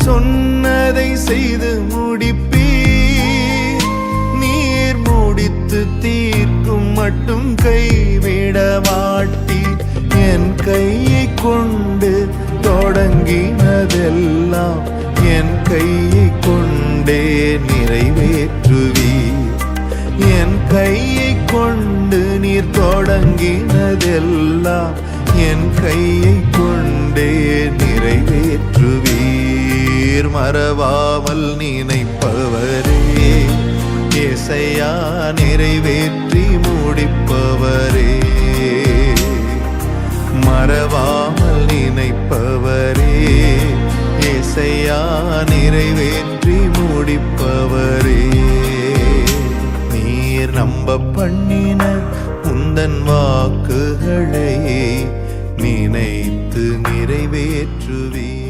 சொன்னதை செய்து முடிப்பீர். நீர் முடித்து தீர்க்கும் மட்டும் கைவிட மாட்டீர். என் கையை கொண்டு தொடங்கினதெல்லாம் என் கையை கொண்டே நிறைவேற்றுவீர். என் கையை கொண்டு நீர் தொடங்கினதெல்லாம் என் கையை கொண்டே நிறைவேற்றுவீர். மறவாமல் நினைப்பவரே ஏசையா, நிறைவேற்றி முடிப்பவரே. மறவாமல் நினைப்பவரே ஏசையா, நிறைவேற்றி முடிப்பவரே. நீர் நம்ப பண்ணின உந்தன் வாக்குகளை நினைத்து நிறைவேற்றுவீர்.